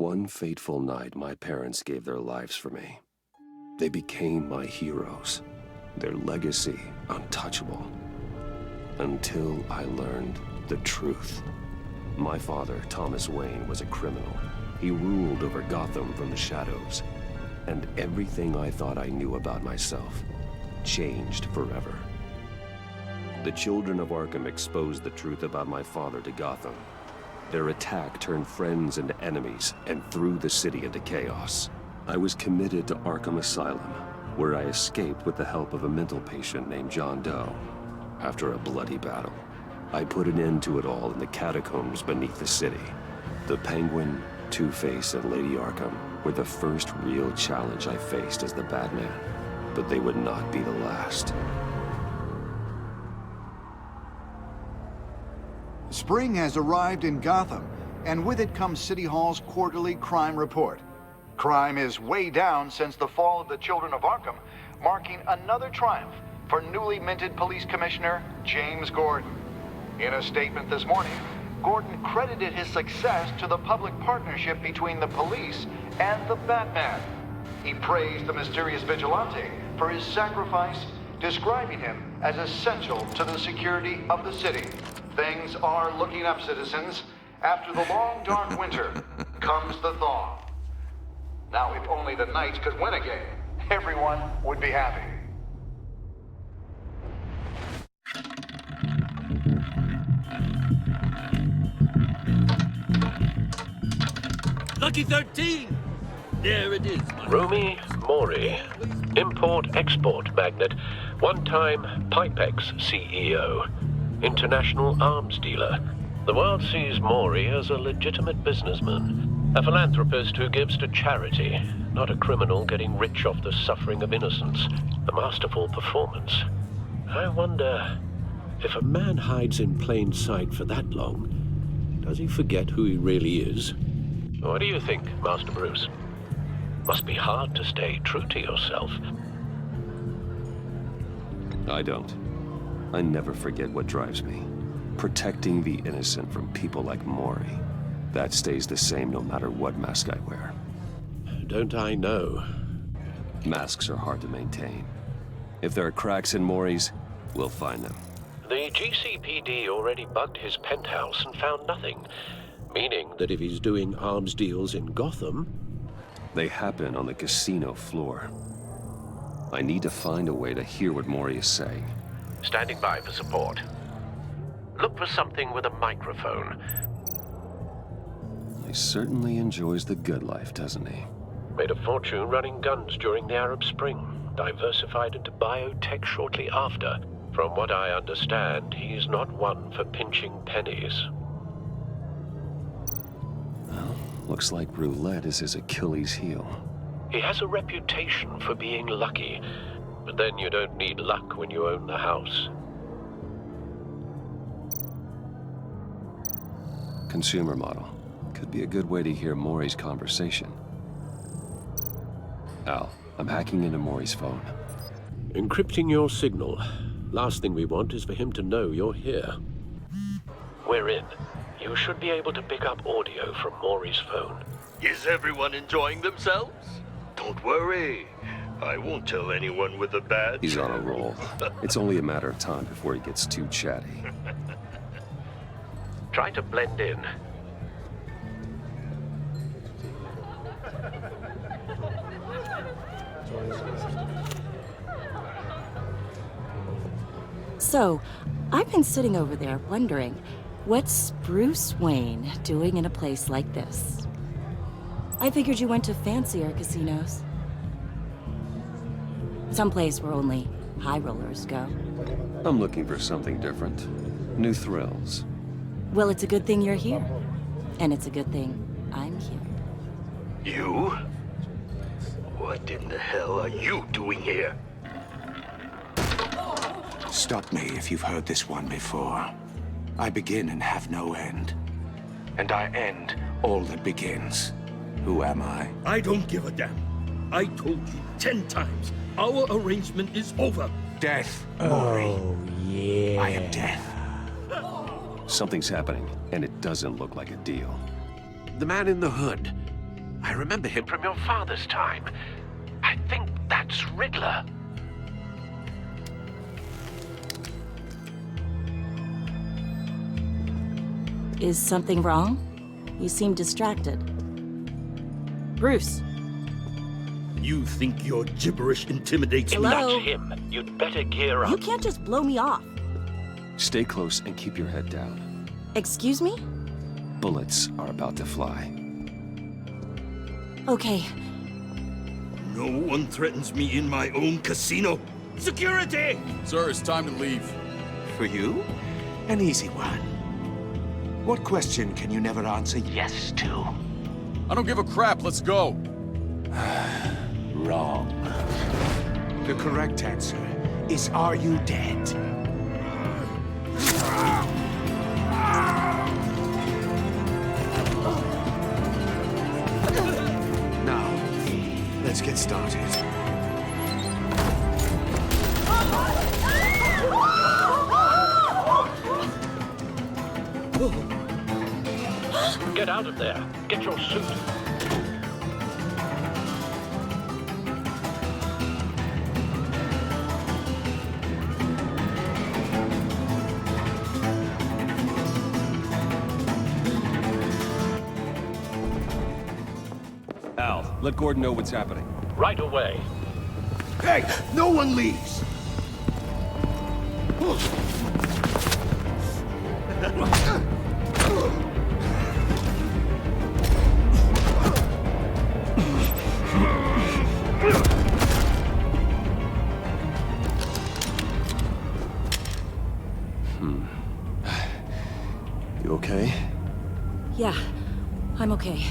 One fateful night, my parents gave their lives for me. They became my heroes, their legacy untouchable. Until I learned the truth. My father, Thomas Wayne, was a criminal. He ruled over Gotham from the shadows. And everything I thought I knew about myself changed forever. The children of Arkham exposed the truth about my father to Gotham. Their attack turned friends into enemies and threw the city into chaos. I was committed to Arkham Asylum, where I escaped with the help of a mental patient named John Doe. After a bloody battle, I put an end to it all in the catacombs beneath the city. The Penguin, Two-Face, and Lady Arkham were the first real challenge I faced as the Batman, but they would not be the last. Spring has arrived in Gotham, and with it comes City Hall's quarterly crime report. Crime is way down since the fall of the Children of Arkham, marking another triumph for newly minted Police Commissioner James Gordon. In a statement this morning, Gordon credited his success to the public partnership between the police and the Batman. He praised the mysterious vigilante for his sacrifice, describing him as essential to the security of the city. Things are looking up, citizens. After the long, dark winter comes the thaw. Now, if only the Knights could win again, everyone would be happy. Lucky 13! There it is. Romy Mori, import-export magnate, one-time Pipex CEO, international arms dealer. The world sees Mori as a legitimate businessman. A philanthropist who gives to charity, not a criminal getting rich off the suffering of innocence. A masterful performance. I wonder, if a man hides in plain sight for that long, does he forget who he really is? What do you think, Master Bruce? Must be hard to stay true to yourself. I don't. I never forget what drives me. Protecting the innocent from people like Mori. That stays the same no matter what mask I wear. Don't I know? Masks are hard to maintain. If there are cracks in Mori's, we'll find them. The GCPD already bugged his penthouse and found nothing. Meaning that if he's doing arms deals in Gotham... They happen on the casino floor. I need to find a way to hear what Mori is saying. Standing by for support. Look for something with a microphone. He certainly enjoys the good life, doesn't he? Made a fortune running guns during the Arab Spring. Diversified into biotech shortly after. From what I understand, he's not one for pinching pennies. Well, looks like roulette is his Achilles heel. He has a reputation for being lucky, but then you don't need luck when you own the house. Consumer model. Could be a good way to hear Mori's conversation. Al, I'm hacking into Mori's phone. Encrypting your signal. Last thing we want is for him to know you're here. We're in. You should be able to pick up audio from Mori's phone. Is everyone enjoying themselves? Don't worry. I won't tell anyone with a badge. He's on a roll. It's only a matter of time before he gets too chatty. Try to blend in. So, I've been sitting over there wondering, what's Bruce Wayne doing in a place like this? I figured you went to fancier casinos. Someplace where only high rollers go. I'm looking for something different. New thrills. Well, it's a good thing you're here. And it's a good thing I'm here. You? What in the hell are you doing here? Stop me if you've heard this one before. I begin and have no end. And I end all that begins. Who am I? I don't give a damn. I told you 10 times. Our arrangement is over. Death, Mori. Oh, yeah. I am death. Something's happening, and it doesn't look like a deal. The man in the hood. I remember him from your father's time. I think that's Riddler. Is something wrong? You seem distracted. Bruce. You think your gibberish intimidates me? Hello? That's him. You'd better gear up. You can't just blow me off. Stay close and keep your head down. Excuse me? Bullets are about to fly. Okay. No one threatens me in my own casino. Security! Sir, it's time to leave. For you? An easy one. What question can you never answer yes to? I don't give a crap, let's go. Wrong. The correct answer is, are you dead? Now, let's get started. Get out of there. Get your suit. Al, let Gordon know what's happening. Right away. Hey, no one leaves! You okay? Yeah, I'm okay.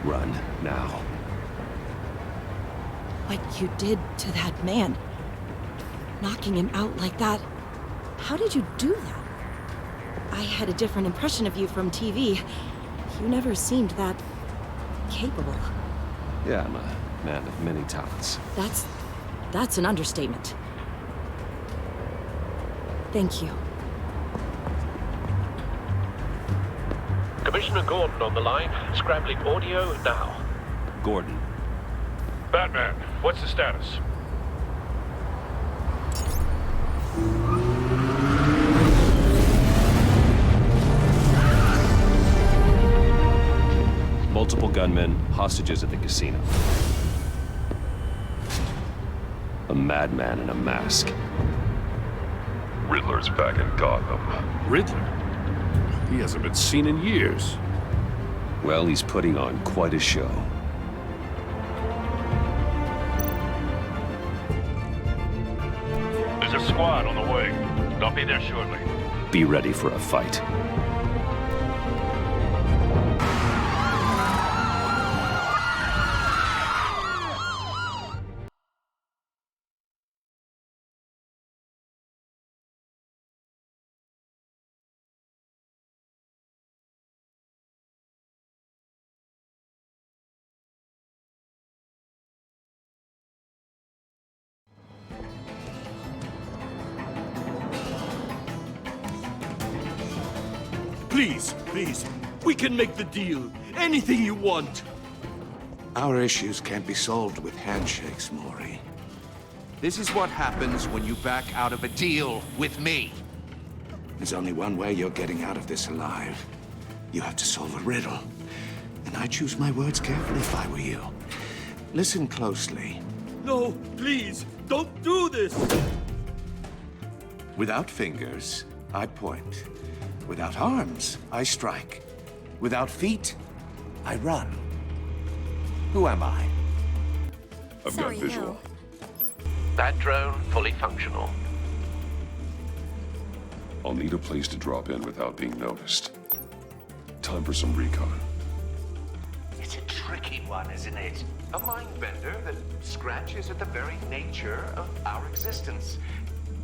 Run, now. What you did to that man, knocking him out like that, how did you do that? I had a different impression of you from TV. You never seemed that capable. Yeah, I'm a man of many talents. That's an understatement. Thank you. Commissioner Gordon on the line. Scrambling audio now. Gordon. Batman, what's the status? Multiple gunmen, hostages at the casino. A madman in a mask. Riddler's back in Gotham. Riddler? He hasn't been seen in years. Well, he's putting on quite a show. There's a squad on the way. They'll be there shortly. Be ready for a fight. Please, please, we can make the deal. Anything you want. Our issues can't be solved with handshakes, Maury. This is what happens when you back out of a deal with me. There's only one way you're getting out of this alive. You have to solve a riddle. And I choose my words carefully if I were you. Listen closely. No, please, don't do this! Without fingers, I point. Without arms, I strike. Without feet, I run. Who am I? I've got visual. That drone fully functional. I'll need a place to drop in without being noticed. Time for some recon. It's a tricky one, isn't it? A mind bender that scratches at the very nature of our existence.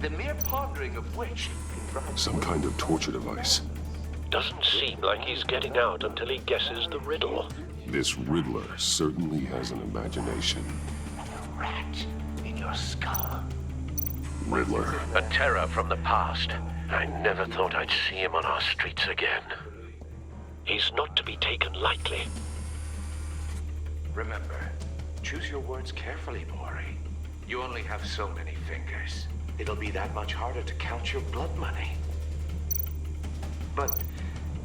The mere pondering of which can drive... Some kind of torture device. Doesn't seem like he's getting out until he guesses the riddle. This Riddler certainly has an imagination. rat in your skull. Riddler. A terror from the past. I never thought I'd see him on our streets again. He's not to be taken lightly. Remember, choose your words carefully, Maury. You only have so many fingers. It'll be that much harder to count your blood money. But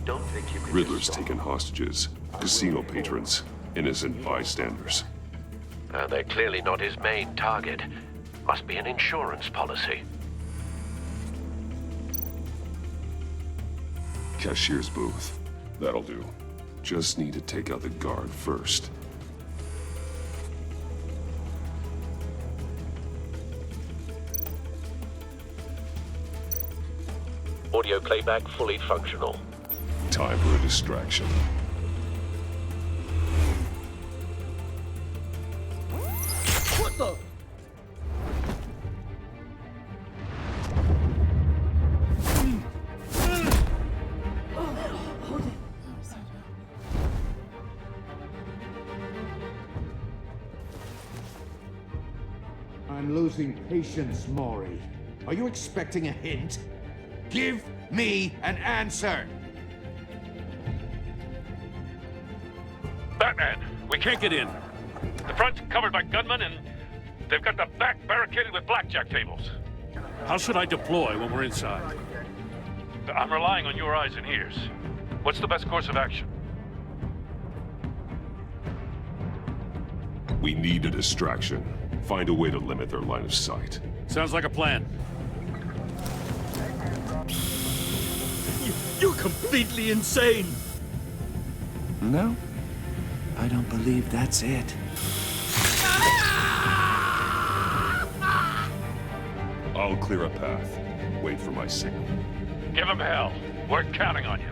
don't think you can Riddler's just taken hostages, casino patrons, innocent bystanders. They're clearly not his main target. Must be an insurance policy. Cashier's booth. That'll do. Just need to take out the guard first. Audio playback fully functional. Time for a distraction. What the? I'm losing patience, Maury. Are you expecting a hint? Give me an answer! Batman, we can't get in. The front's covered by gunmen, and they've got the back barricaded with blackjack tables. How should I deploy when we're inside? I'm relying on your eyes and ears. What's the best course of action? We need a distraction. Find a way to limit their line of sight. Sounds like a plan. You're completely insane! No, I don't believe that's it. I'll clear a path. Wait for my signal. Give them hell. We're counting on you.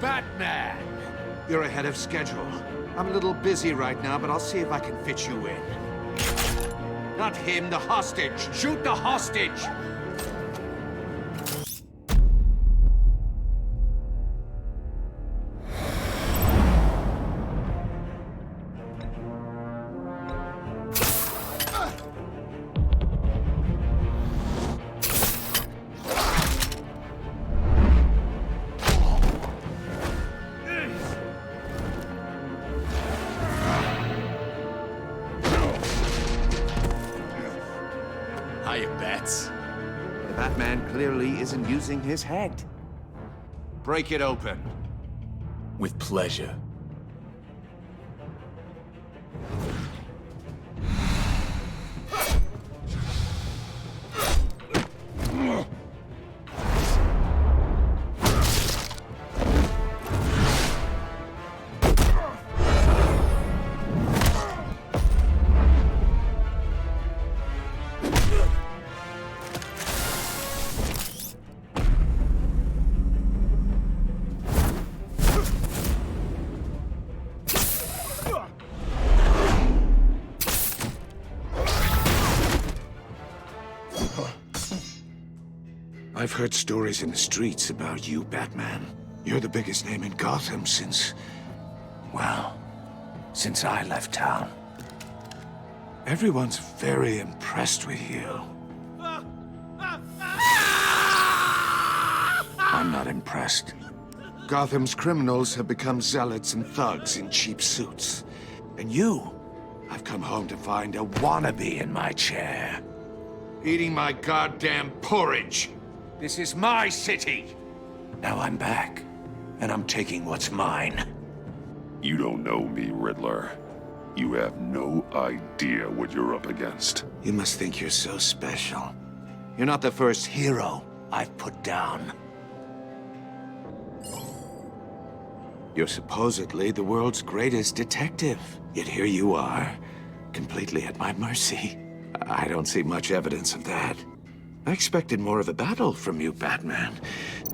Batman! You're ahead of schedule. I'm a little busy right now, but I'll see if I can fit you in. Not him, the hostage! Shoot the hostage! Hiya, Bats. The Batman clearly isn't using his head. Break it open. With pleasure. I've heard stories in the streets about you, Batman. You're the biggest name in Gotham since... well, since I left town. Everyone's very impressed with you. I'm not impressed. Gotham's criminals have become zealots and thugs in cheap suits. And you, I've come home to find a wannabe in my chair. Eating my goddamn porridge. This is my city. Now I'm back, and I'm taking what's mine. You don't know me, Riddler. You have no idea what you're up against. You must think you're so special. You're not the first hero I've put down. You're supposedly the world's greatest detective. Yet here you are, completely at my mercy. I don't see much evidence of that. I expected more of a battle from you, Batman.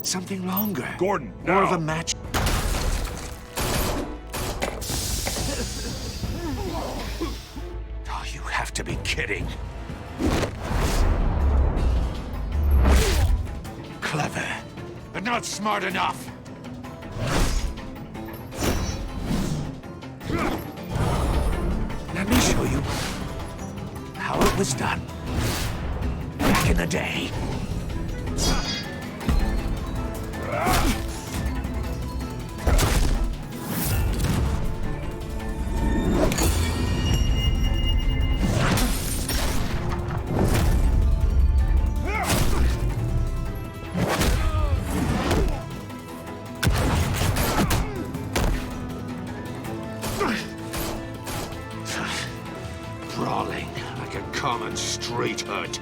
Something longer. Gordon, More now! of a match. All you to be kidding. Clever, but not smart enough. Let me show you how it was done back in the day. Brawling like a common street hood.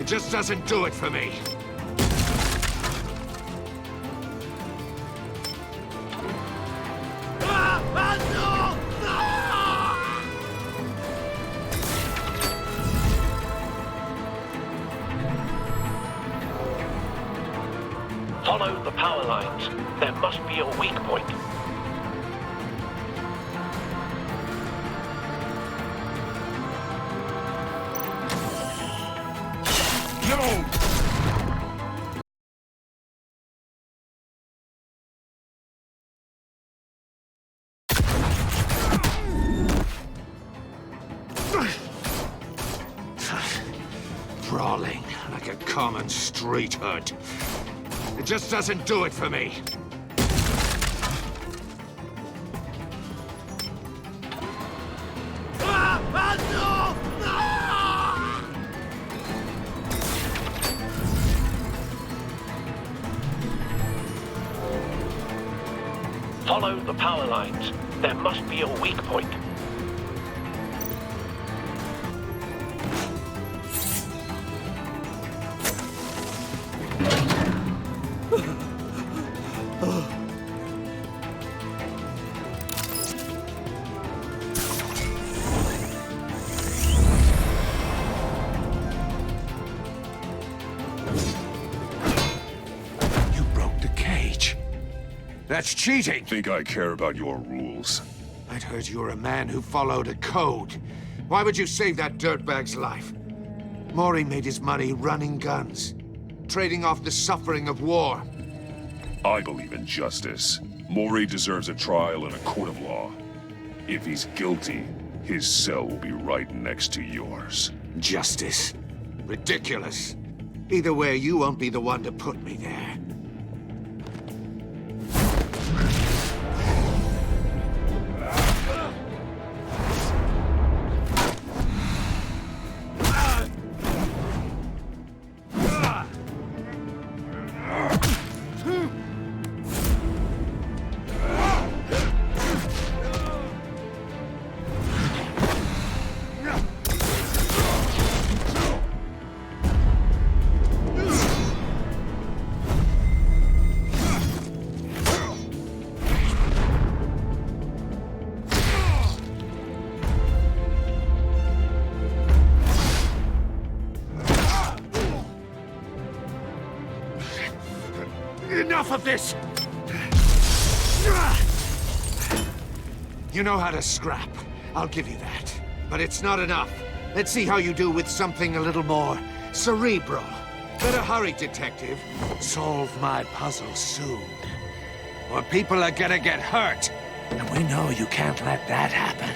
It just doesn't do it for me. Follow the power lines. There must be a weak point. No! Brawling like a common street hood. It just doesn't do it for me. Follow the power lines. There must be a weak point. You broke the cage. That's cheating. Think I care about your rules? I'd heard you were a man who followed a code. Why would you save that dirtbag's life? Mori made his money running guns, trading off the suffering of war. I believe in justice. Mori deserves a trial in a court of law. If he's guilty, his cell will be right next to yours. Justice. Ridiculous. Either way, you won't be the one to put me there. Enough of this! You know how to scrap. I'll give you that. But it's not enough. Let's see how you do with something a little more cerebral. Better hurry, detective. Solve my puzzle soon. Or people are gonna get hurt. And we know you can't let that happen.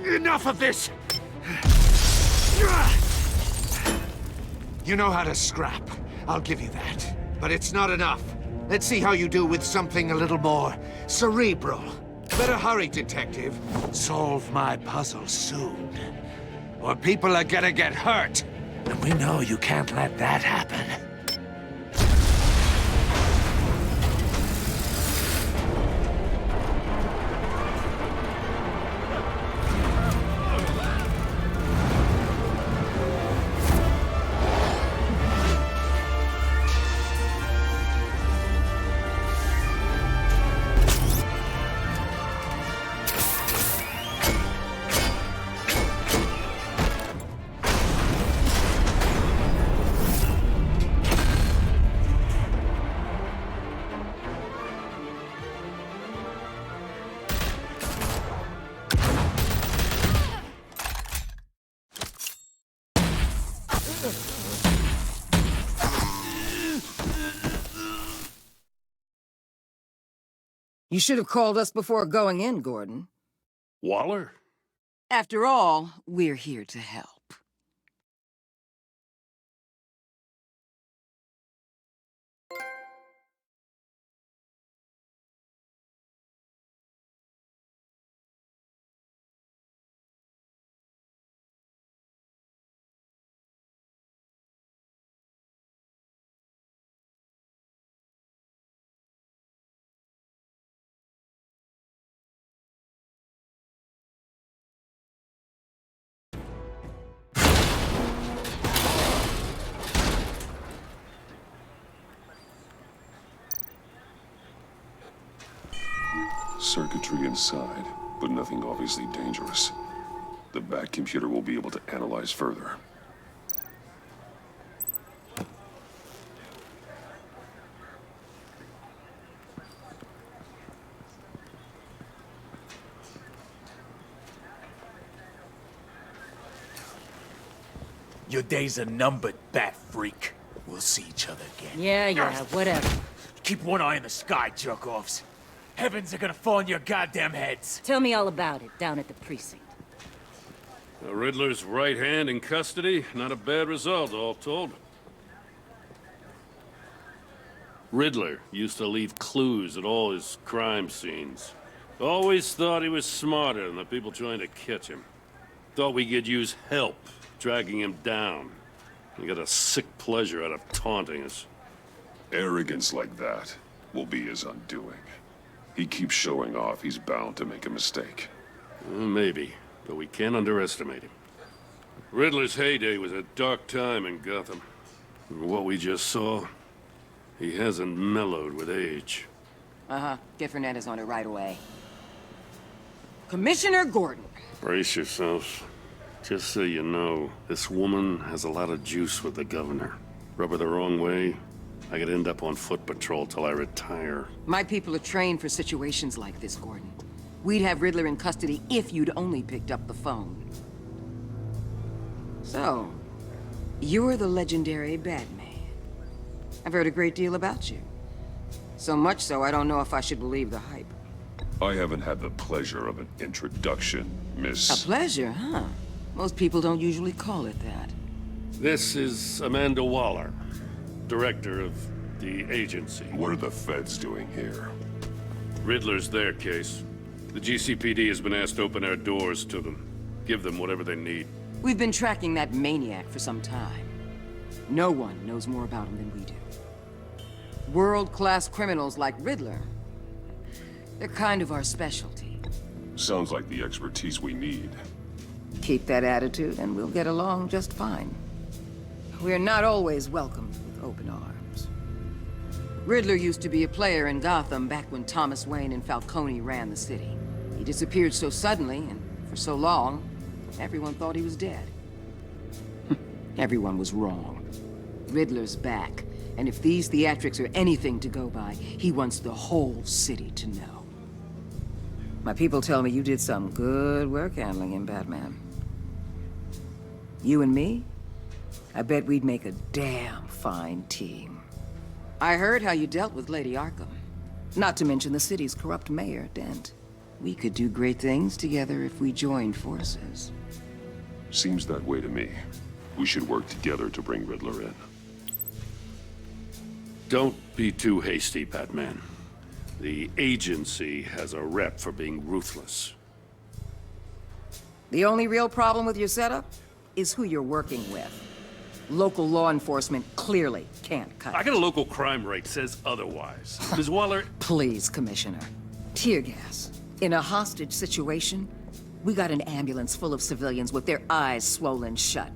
Enough of this! You know how to scrap. I'll give you that. But it's not enough. Let's see how you do with something a little more cerebral. Better hurry, detective. Solve my puzzle soon. Or people are gonna get hurt. And we know you can't let that happen. You should have called us before going in, Gordon. Waller? After all, we're here to help. Circuitry inside, but nothing obviously dangerous. The back computer will be able to analyze further. Your days are numbered, bat freak. We'll see each other again. Yeah, whatever. Keep one eye in the sky, jerk-offs. Heavens are gonna fall on your goddamn heads. Tell me all about it down at the precinct. The Riddler's right hand in custody? Not a bad result, all told. Riddler used to leave clues at all his crime scenes. Always thought he was smarter than the people trying to catch him. Thought we could use help dragging him down. He got a sick pleasure out of taunting us. Arrogance like that will be his undoing. He keeps showing off, he's bound to make a mistake. Maybe, but we can't underestimate him. Riddler's heyday was a dark time in Gotham. And what we just saw, he hasn't mellowed with age. Uh-huh. Get Fernandez on it right away. Commissioner Gordon. Brace yourselves. Just so you know, this woman has a lot of juice with the governor. Rub her the wrong way, I could end up on foot patrol till I retire. My people are trained for situations like this, Gordon. We'd have Riddler in custody if you'd only picked up the phone. So, you're the legendary Batman. I've heard a great deal about you. So much so, I don't know if I should believe the hype. I haven't had the pleasure of an introduction, Miss... A pleasure, huh? Most people don't usually call it that. This is Amanda Waller, director of the agency. What are the feds doing here? Riddler's their case. The GCPD has been asked to open our doors to them. Give them whatever they need. We've been tracking that maniac for some time. No one knows more about him than we do. World-class criminals like Riddler. They're kind of our specialty. Sounds like the expertise we need. Keep that attitude and we'll get along just fine. We're not always welcomed with open arms. Riddler used to be a player in Gotham back when Thomas Wayne and Falcone ran the city. He disappeared so suddenly and for so long, everyone thought he was dead. Everyone was wrong. Riddler's back, and if these theatrics are anything to go by, he wants the whole city to know. My people tell me you did some good work handling him, Batman. You and me? I bet we'd make a damn fine team. I heard how you dealt with Lady Arkham. Not to mention the city's corrupt mayor, Dent. We could do great things together if we joined forces. Seems that way to me. We should work together to bring Riddler in. Don't be too hasty, Batman. The agency has a rep for being ruthless. The only real problem with your setup is who you're working with. Local law enforcement clearly can't cut it. I got a local crime rate says otherwise. Ms. Waller... Please, Commissioner. Tear gas. In a hostage situation, we got an ambulance full of civilians with their eyes swollen shut.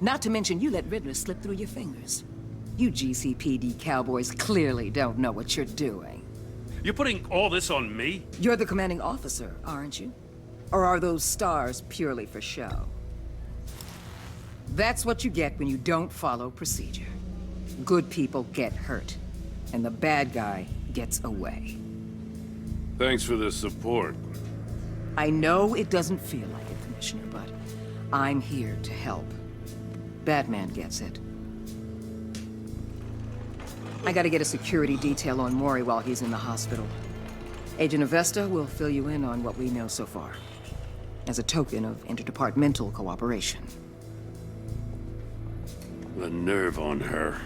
Not to mention you let Riddler slip through your fingers. You GCPD cowboys clearly don't know what you're doing. You're putting all this on me? You're the commanding officer, aren't you? Or are those stars purely for show? That's what you get when you don't follow procedure. Good people get hurt, and the bad guy gets away. Thanks for the support. I know it doesn't feel like it, Commissioner, but I'm here to help. Batman gets it. I gotta get a security detail on Mori while he's in the hospital. Agent Avesta will fill you in on what we know so far, as a token of interdepartmental cooperation. The nerve on her.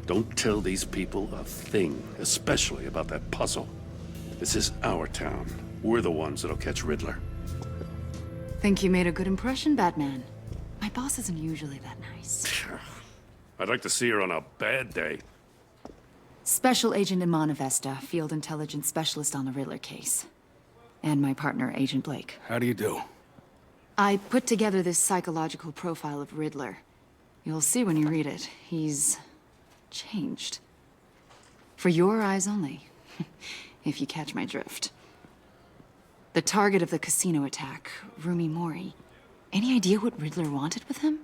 Don't tell these people a thing, especially about that puzzle. This is our town. We're the ones that'll catch Riddler. Think you made a good impression, Batman. My boss isn't usually that nice. I'd like to see her on a bad day. Special Agent Iman Avesta, Field Intelligence Specialist on the Riddler case. And my partner, Agent Blake. How do you do? I put together this psychological profile of Riddler. You'll see when you read it. He's changed. For your eyes only, if you catch my drift. The target of the casino attack, Rumi Mori. Any idea what Riddler wanted with him?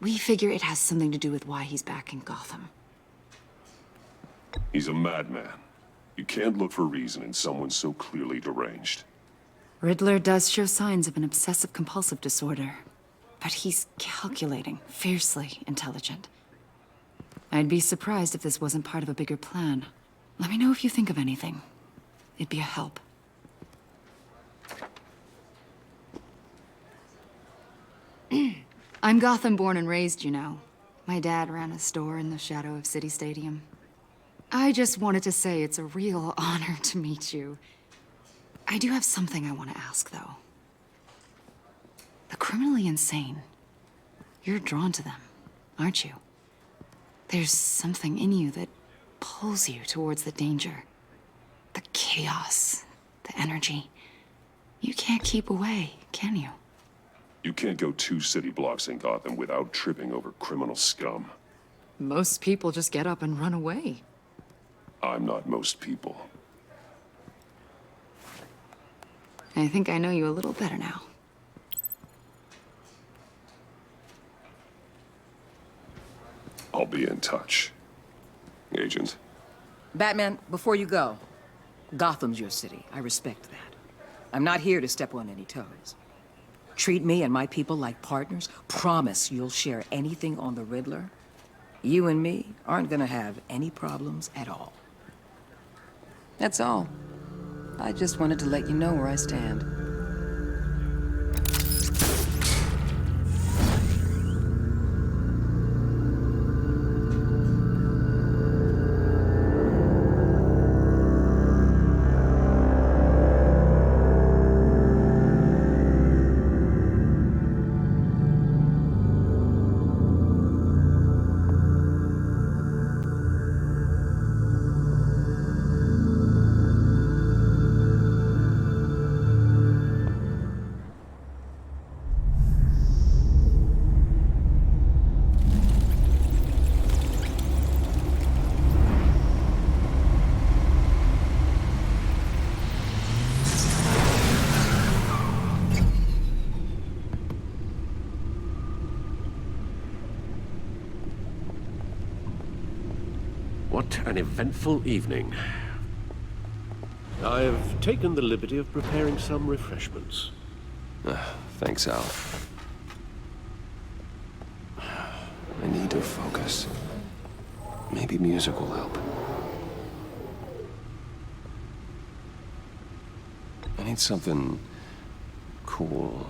We figure it has something to do with why he's back in Gotham. He's a madman. You can't look for reason in someone so clearly deranged. Riddler does show signs of an obsessive-compulsive disorder, but he's calculating, fiercely intelligent. I'd be surprised if this wasn't part of a bigger plan. Let me know if you think of anything. It'd be a help. I'm Gotham born and raised, you know. My dad ran a store in the shadow of City Stadium. I just wanted to say it's a real honor to meet you. I do have something I want to ask, though. The criminally insane. You're drawn to them, aren't you? There's something in you that pulls you towards the danger. The chaos, the energy. You can't keep away, can you? You can't go 2 city blocks in Gotham without tripping over criminal scum. Most people just get up and run away. I'm not most people. I think I know you a little better now. I'll be in touch. Agent. Batman, before you go, Gotham's your city. I respect that. I'm not here to step on any toes. Treat me and my people like partners. Promise you'll share anything on the Riddler. You and me aren't gonna have any problems at all. That's all. I just wanted to let you know where I stand. What an eventful evening. I've taken the liberty of preparing some refreshments. Thanks, Al. I need to focus. Maybe music will help. I need something cool.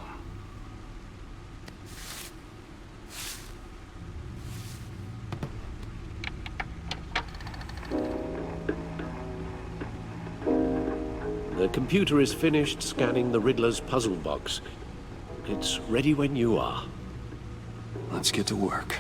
The computer is finished scanning the Riddler's puzzle box. It's ready when you are. Let's get to work.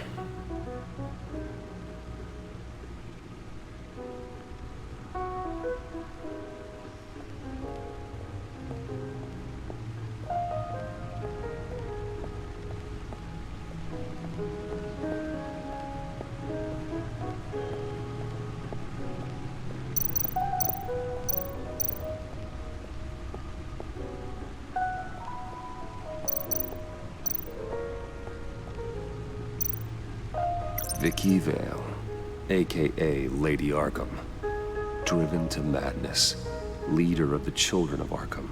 Vicky Vale, a.k.a. Lady Arkham. Driven to madness. Leader of the Children of Arkham.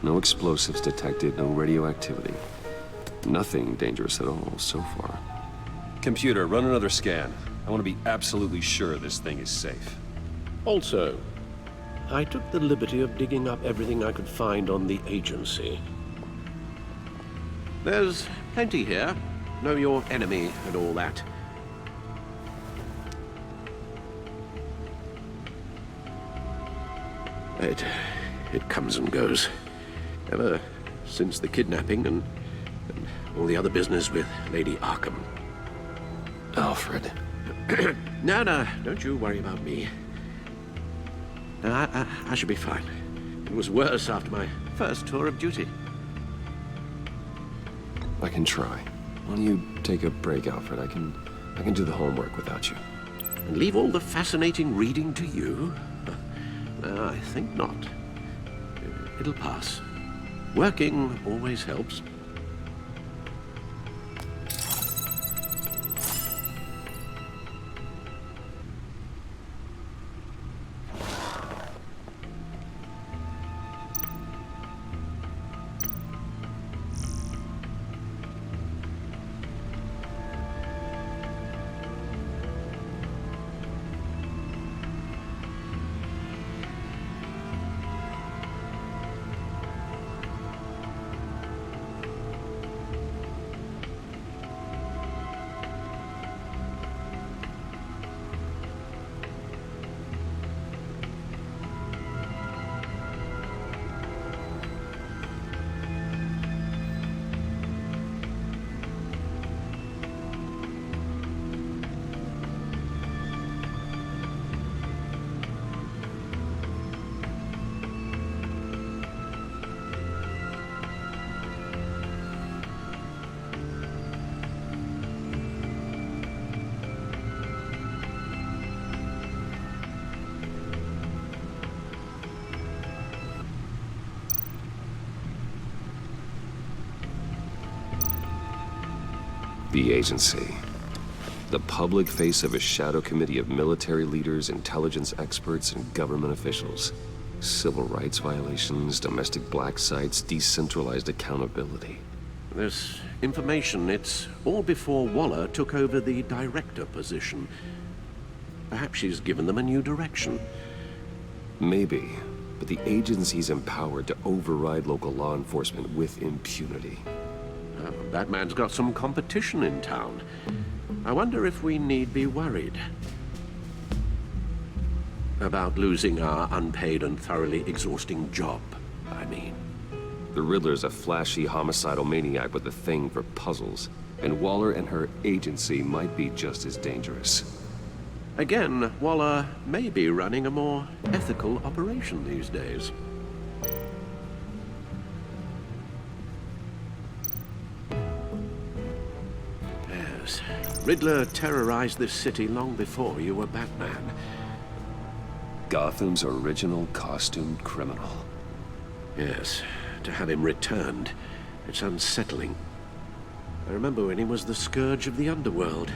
No explosives detected, no radioactivity. Nothing dangerous at all so far. Computer, run another scan. I want to be absolutely sure this thing is safe. Also, I took the liberty of digging up everything I could find on the agency. There's plenty here. Know your enemy and all that. It comes and goes. Ever since the kidnapping and all the other business with Lady Arkham. Alfred. No, don't you worry about me. No, I should be fine. It was worse after my first tour of duty. I can try. Why don't you take a break, Alfred? I can do the homework without you. And leave all the fascinating reading to you? No, I think not. It'll pass. Working always helps. The agency. The public face of a shadow committee of military leaders, intelligence experts, and government officials. Civil rights violations, domestic black sites, decentralized accountability. This information, it's all before Waller took over the director position. Perhaps she's given them a new direction. Maybe, but the agency's empowered to override local law enforcement with impunity. That man's got some competition in town. I wonder if we need be worried about losing our unpaid and thoroughly exhausting job, I mean. The Riddler's a flashy homicidal maniac with a thing for puzzles, and Waller and her agency might be just as dangerous. Again, Waller may be running a more ethical operation these days. Yes, Riddler terrorized this city long before you were Batman. Gotham's original costumed criminal. Yes, to have him returned, it's unsettling. I remember when he was the scourge of the underworld.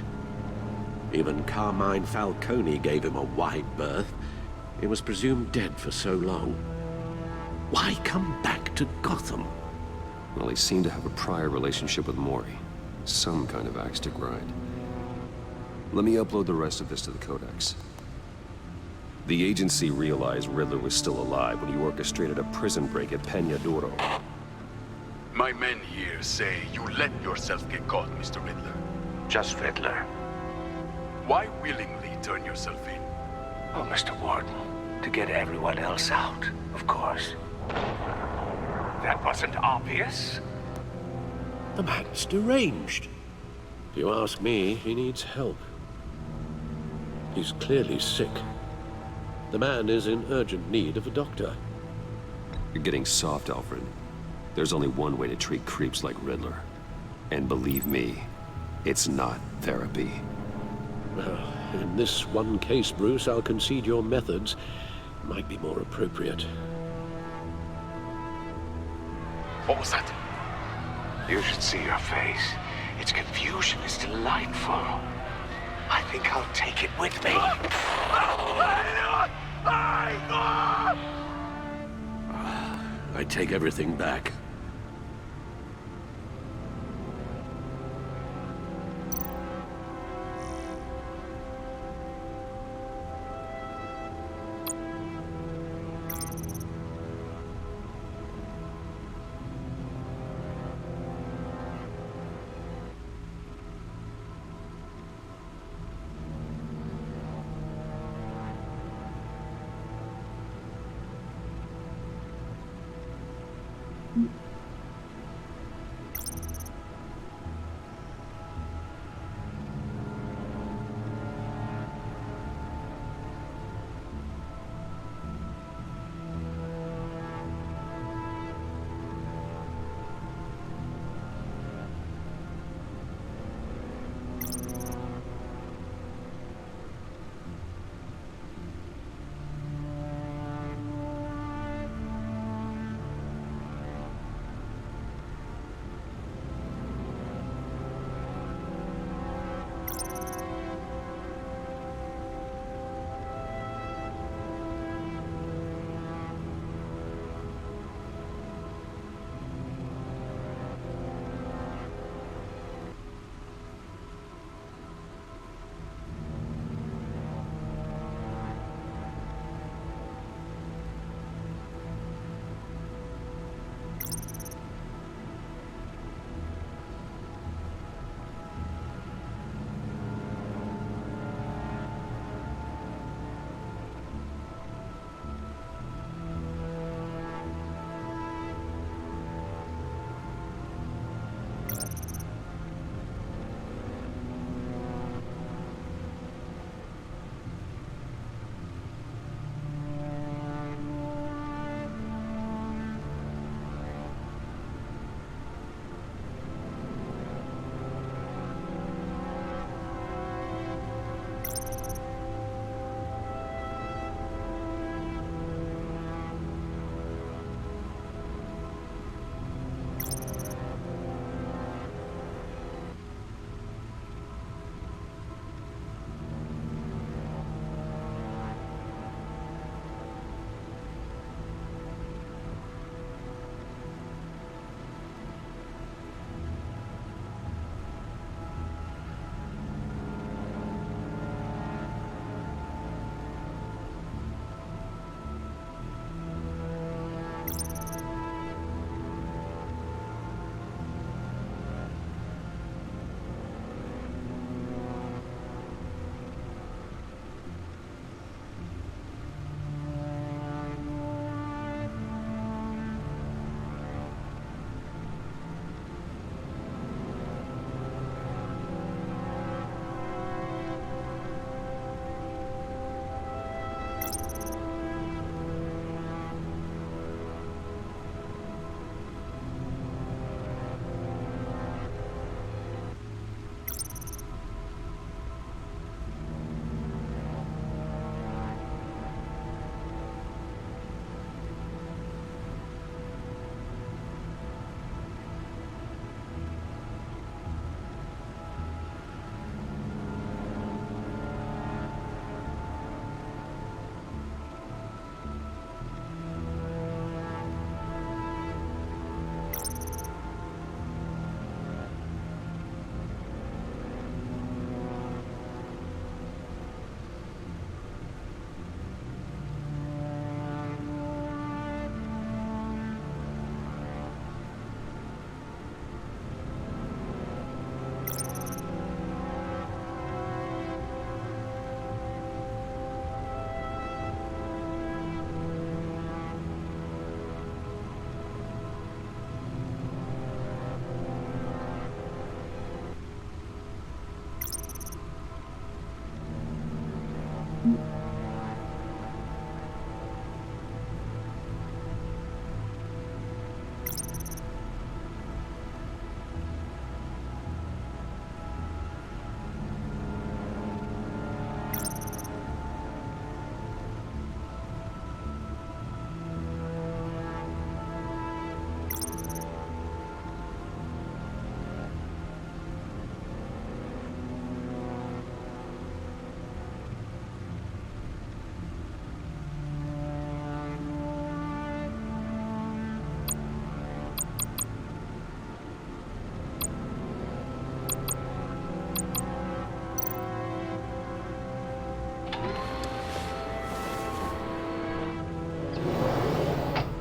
Even Carmine Falcone gave him a wide berth. He was presumed dead for so long. Why come back to Gotham? Well, he seemed to have a prior relationship with Mori. Some kind of axe to grind. Let me upload the rest of this to the Codex. The agency realized Riddler was still alive when he orchestrated a prison break at Peña Duro. My men here say you let yourself get caught, Mr. Riddler. Just Riddler. Why willingly turn yourself in? Oh, Mr. Warden, to get everyone else out, of course. That wasn't obvious. The man's deranged. If you ask me, he needs help. He's clearly sick. The man is in urgent need of a doctor. You're getting soft, Alfred. There's only one way to treat creeps like Riddler. And believe me, it's not therapy. Well, in this one case, Bruce, I'll concede your methods might be more appropriate. What was that? You should see your face. Its confusion is delightful. I think I'll take it with me. I take everything back.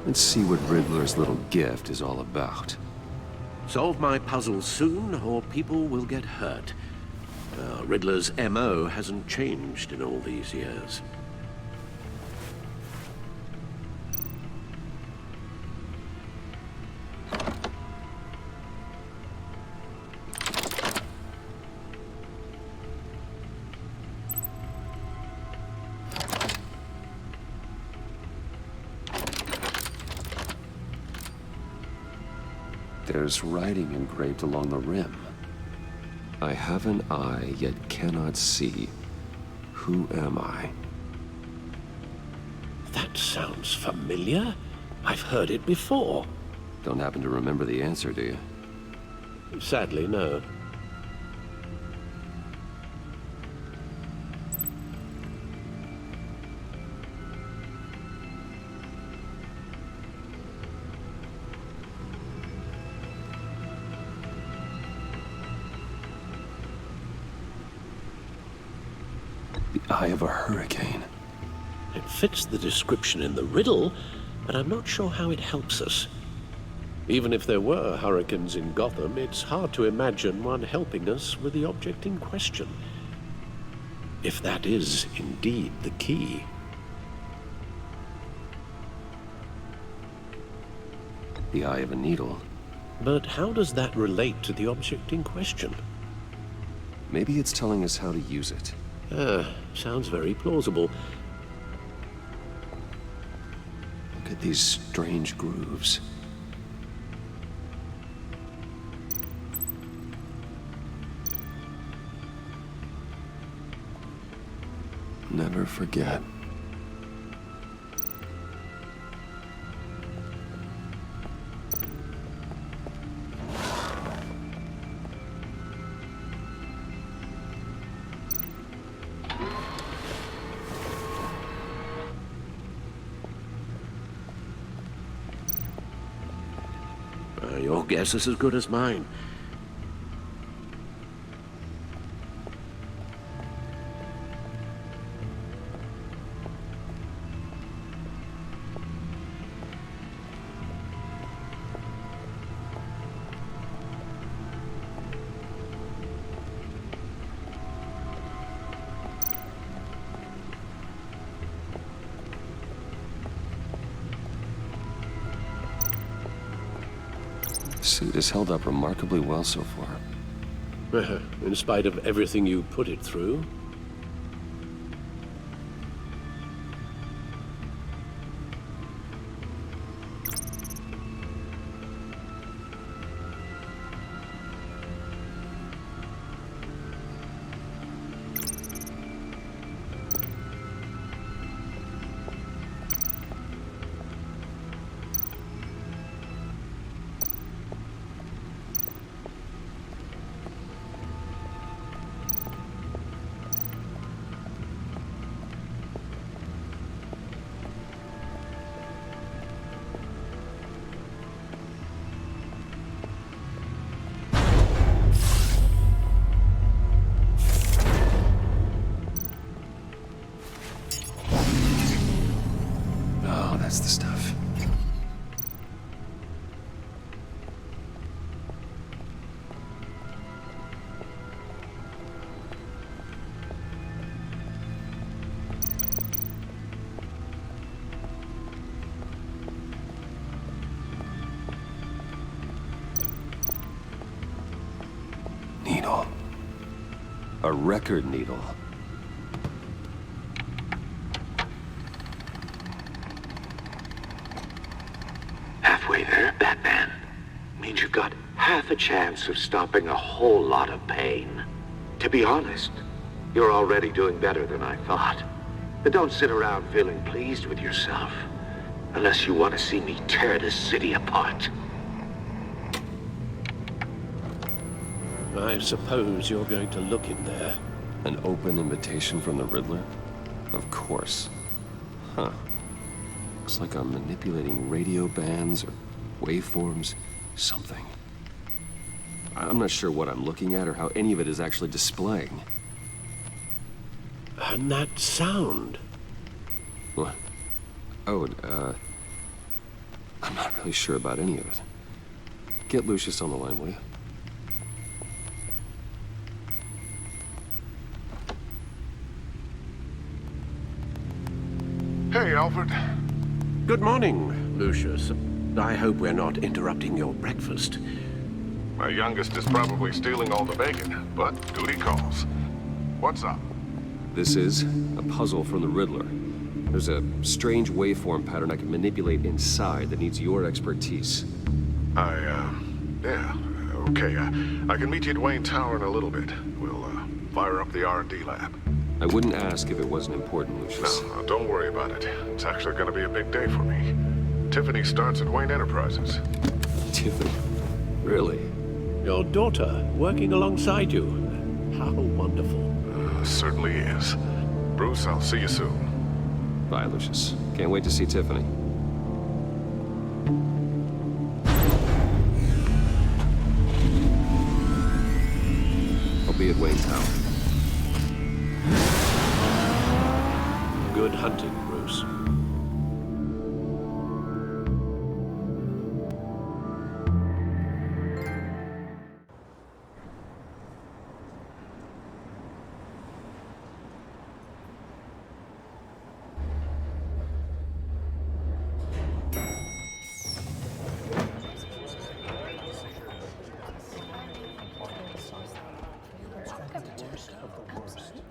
Let's see what Riddler's little gift is all about. Solve my puzzle soon, or people will get hurt. Riddler's MO hasn't changed in all these years. There's writing engraved along the rim. I have an eye, yet cannot see. Who am I? That sounds familiar. I've heard it before. Don't happen to remember the answer, do you? Sadly, no. The eye of a hurricane. It fits the description in the riddle, but I'm not sure how it helps us. Even if there were hurricanes in Gotham, it's hard to imagine one helping us with the object in question. If that is indeed the key. The eye of a needle. But how does that relate to the object in question? Maybe it's telling us how to use it. Sounds very plausible. Look at these strange grooves. Never forget. Your guess is as good as mine. Suit has held up remarkably well so far. In spite of everything you put it through. That's the stuff. Needle. A record needle. Halfway there, Batman. Means you've got half a chance of stopping a whole lot of pain. To be honest, you're already doing better than I thought. But don't sit around feeling pleased with yourself. Unless you want to see me tear this city apart. I suppose you're going to look in there. An open invitation from the Riddler? Of course. Huh. Looks like I'm manipulating radio bands or waveforms, something. I'm not sure what I'm looking at or how any of it is actually displaying. And that sound? What? Oh, I'm not really sure about any of it. Get Lucius on the line, will you? Hey, Alfred. Good morning, Lucius. I hope we're not interrupting your breakfast. My youngest is probably stealing all the bacon, but duty calls. What's up? This is a puzzle from the Riddler. There's a strange waveform pattern I can manipulate inside that needs your expertise. Yeah, okay. I can meet you at Wayne Tower in a little bit. We'll, fire up the R&D lab. I wouldn't ask if it wasn't important, Lucius. No, don't worry about it. It's actually gonna be a big day for me. Tiffany starts at Wayne Enterprises. Tiffany? Really? Your daughter, working alongside you. How wonderful. Certainly is. Bruce, I'll see you soon. Bye, Lucius. Can't wait to see Tiffany. I'll be at Wayne Tower. Good hunting, Bruce.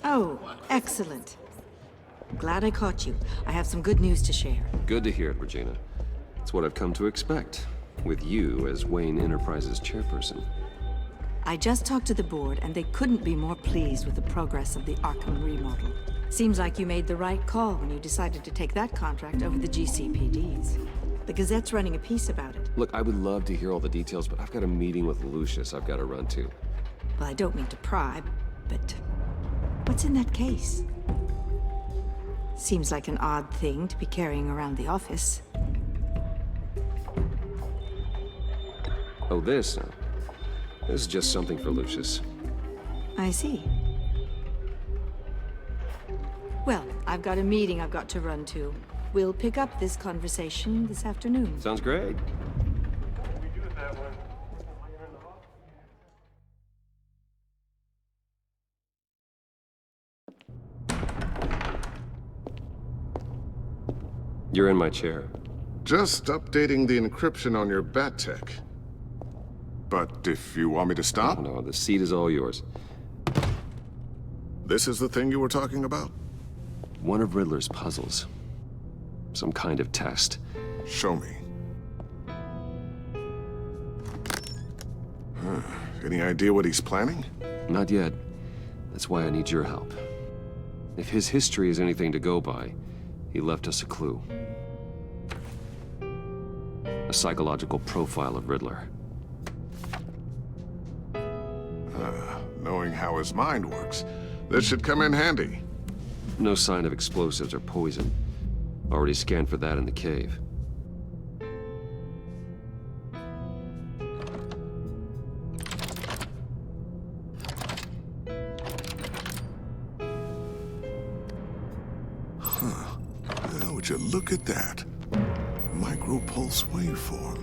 Oh, excellent. Glad I caught you. I have some good news to share. Good to hear it, Regina. It's what I've come to expect, with you as Wayne Enterprises chairperson. I just talked to the board, and they couldn't be more pleased with the progress of the Arkham remodel. Seems like you made the right call when you decided to take that contract over the GCPD's. The Gazette's running a piece about it. Look, I would love to hear all the details, but I've got a meeting with Lucius I've got to run to. Well, I don't mean to pry, but what's in that case? Seems like an odd thing to be carrying around the office. Oh, this? No. This is just something for Lucius. I see. Well, I've got a meeting I've got to run to. We'll pick up this conversation this afternoon. Sounds great. You're in my chair. Just updating the encryption on your bat tech. But if you want me to stop? No, the seat is all yours. This is the thing you were talking about? One of Riddler's puzzles. Some kind of test. Show me. Any idea what he's planning? Not yet. That's why I need your help. If his history is anything to go by, he left us a clue. A psychological profile of Riddler. Knowing how his mind works, this should come in handy. No sign of explosives or poison. Already scanned for that in the cave. Would you look at that? Micropulse waveform.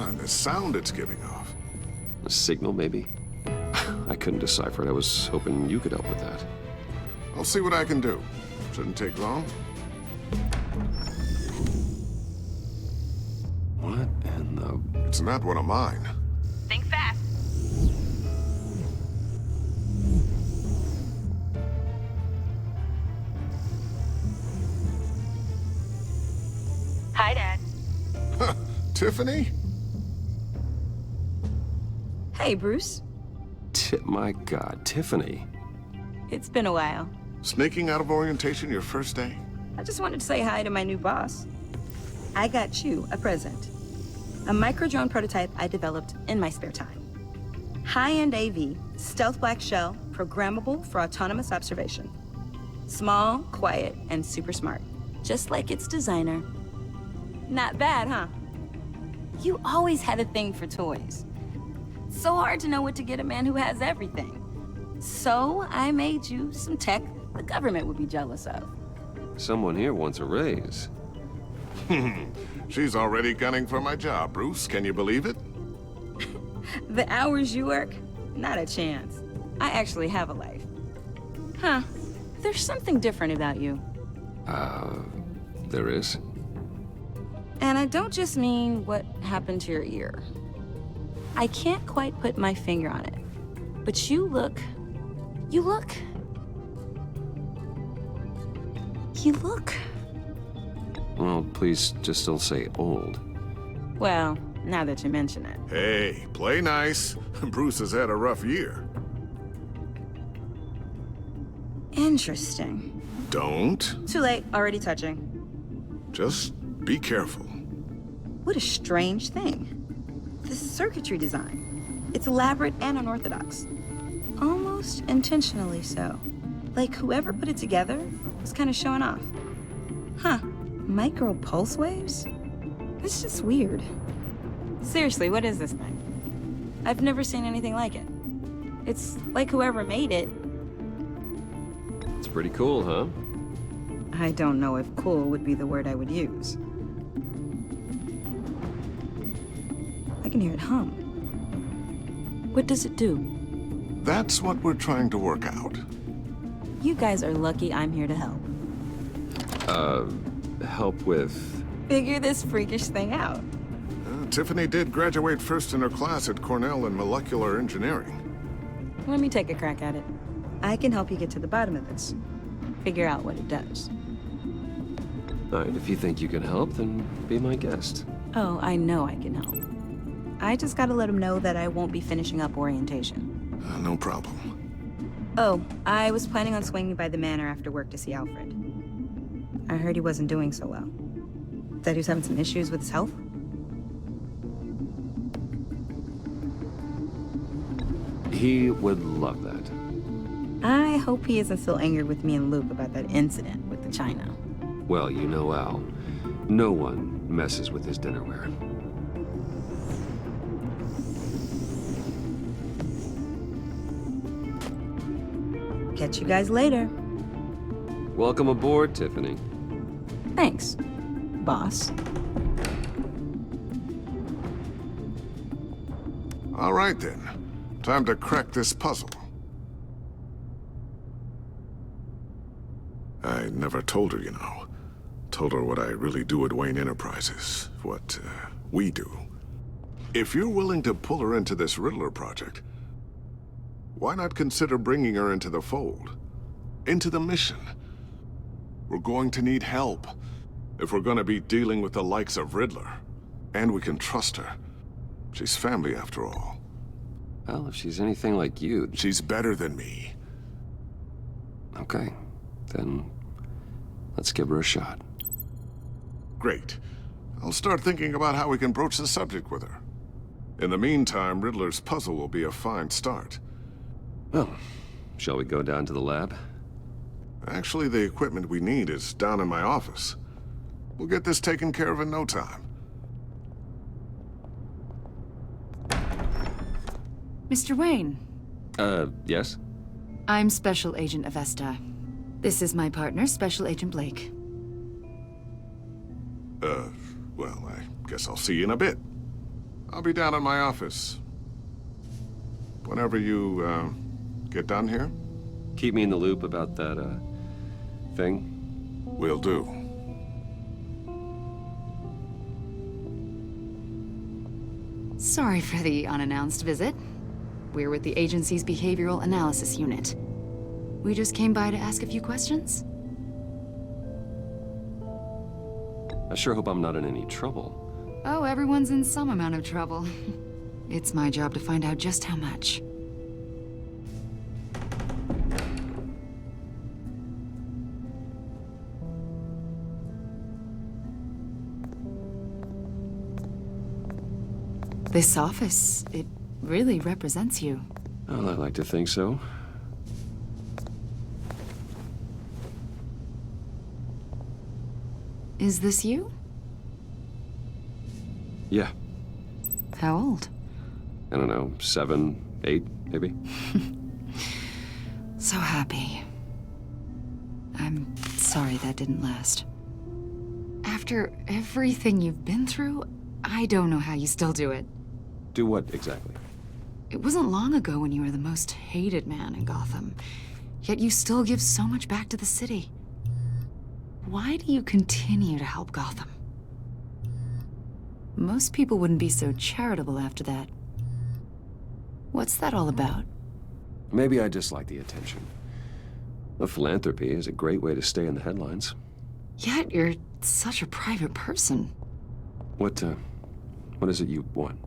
And the sound it's giving off. A signal, maybe? I couldn't decipher it. I was hoping you could help with that. I'll see what I can do. Shouldn't take long. What in the... It's not one of mine. Think fast. Hi, Dad. Tiffany? Hey, Bruce. My God, Tiffany. It's been a while. Sneaking out of orientation your first day? I just wanted to say hi to my new boss. I got you a present. A micro-drone prototype I developed in my spare time. High-end AV, stealth black shell, programmable for autonomous observation. Small, quiet, and super smart. Just like its designer. Not bad, huh? You always had a thing for toys. So hard to know what to get a man who has everything. So I made you some tech the government would be jealous of. Someone here wants a raise. She's already gunning for my job, Bruce. Can you believe it? The hours you work? Not a chance. I actually have a life. Huh. There's something different about you. There is? And I don't just mean what happened to your ear. I can't quite put my finger on it. But you look... Well, please just don't say old. Well, now that you mention it. Hey, play nice. Bruce has had a rough year. Interesting. Don't. Too late, already touching. Just be careful. What a strange thing. The circuitry design. It's elaborate and unorthodox. Almost intentionally so. Like whoever put it together was kind of showing off. Huh. Micro pulse waves? That's just weird. Seriously, what is this thing? I've never seen anything like it. It's like whoever made it. It's pretty cool, huh? I don't know if cool would be the word I would use. I can hear it hum. What does it do? That's what we're trying to work out. You guys are lucky I'm here to help. Help with... Figure this freakish thing out. Tiffany did graduate first in her class at Cornell in molecular engineering. Let me take a crack at it. I can help you get to the bottom of this. Figure out what it does. All right, if you think you can help, then be my guest. Oh, I know I can help. I just gotta let him know that I won't be finishing up orientation. No problem. Oh, I was planning on swinging by the manor after work to see Alfred. I heard he wasn't doing so well. That he was having some issues with his health? He would love that. I hope he isn't still angered with me and Luke about that incident with the china. Well, you know Al. No one messes with his dinnerware. Catch you guys later. Welcome aboard, Tiffany. Thanks, boss. All right, then. Time to crack this puzzle. I never told her, you know. Told her what I really do at Wayne Enterprises. What, we do. If you're willing to pull her into this Riddler project, why not consider bringing her into the fold? Into the mission? We're going to need help if we're going to be dealing with the likes of Riddler. And we can trust her. She's family, after all. Well, if she's anything like you... She's better than me. Okay. Then let's give her a shot. Great. I'll start thinking about how we can broach the subject with her. In the meantime, Riddler's puzzle will be a fine start. Well, shall we go down to the lab? Actually, the equipment we need is down in my office. We'll get this taken care of in no time. Mr. Wayne. Yes? I'm Special Agent Avesta. This is my partner, Special Agent Blake. Well, I guess I'll see you in a bit. I'll be down in my office. Whenever you, get done here? Keep me in the loop about that, thing. Will do. Sorry for the unannounced visit. We're with the agency's Behavioral Analysis Unit. We just came by to ask a few questions. I sure hope I'm not in any trouble. Oh, everyone's in some amount of trouble. It's my job to find out just how much. This office, it really represents you. Well, I like to think so. Is this you? Yeah. How old? I don't know, 7, 8, maybe? So happy. I'm sorry that didn't last. After everything you've been through, I don't know how you still do it. Do what exactly? It wasn't long ago when you were the most hated man in Gotham, yet you still give so much back to the city. Why do you continue to help Gotham? Most people wouldn't be so charitable after that. What's that all about? Maybe I just like the attention. A philanthropy is a great way to stay in the headlines. Yet you're such a private person. What is it you want?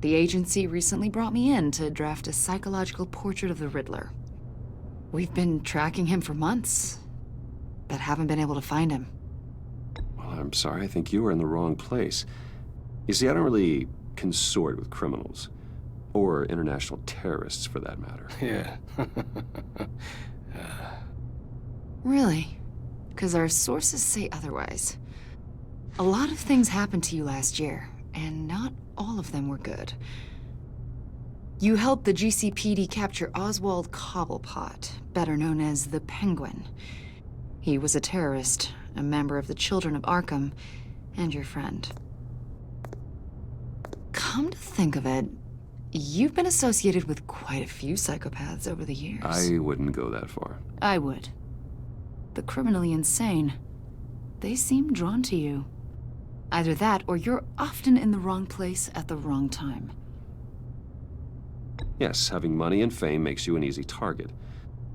The agency recently brought me in to draft a psychological portrait of the Riddler. We've been tracking him for months, but haven't been able to find him. Well, I'm sorry, I think you were in the wrong place. You see, I don't really consort with criminals. Or international terrorists, for that matter. Yeah. Really? Because our sources say otherwise. A lot of things happened to you last year, and not all of them were good. You helped the GCPD capture Oswald Cobblepot, better known as the Penguin. He was a terrorist, a member of the Children of Arkham, and your friend. Come to think of it, you've been associated with quite a few psychopaths over the years. I wouldn't go that far. I would. The criminally insane. They seem drawn to you. Either that, or you're often in the wrong place at the wrong time. Yes, having money and fame makes you an easy target.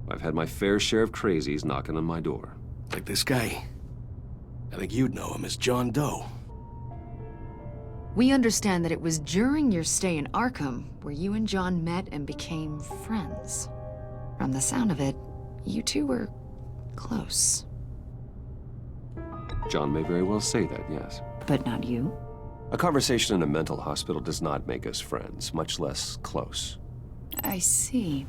I've had my fair share of crazies knocking on my door. Like this guy. I think you'd know him as John Doe. We understand that it was during your stay in Arkham where you and John met and became friends. From the sound of it, you two were close. John may very well say that, yes. But not you? A conversation in a mental hospital does not make us friends, much less close. I see.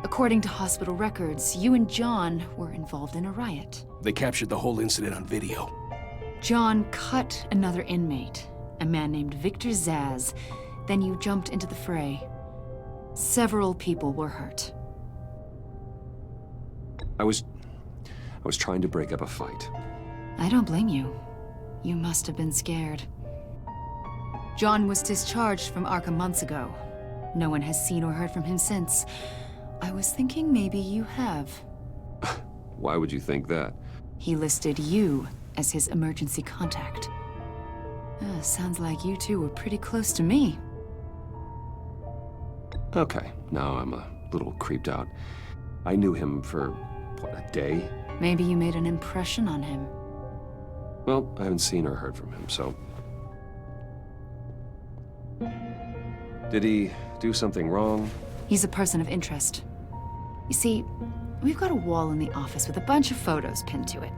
According to hospital records, you and John were involved in a riot. They captured the whole incident on video. John cut another inmate, a man named Victor Zaz. Then you jumped into the fray. Several people were hurt. I was trying to break up a fight. I don't blame you. You must have been scared. John was discharged from Arkham months ago. No one has seen or heard from him since. I was thinking maybe you have. Why would you think that? He listed you as his emergency contact. Sounds like you two were pretty close to me. Okay, now I'm a little creeped out. I knew him for, what, a day? Maybe you made an impression on him. Well, I haven't seen or heard from him, so... Did he do something wrong? He's a person of interest. You see, we've got a wall in the office with a bunch of photos pinned to it.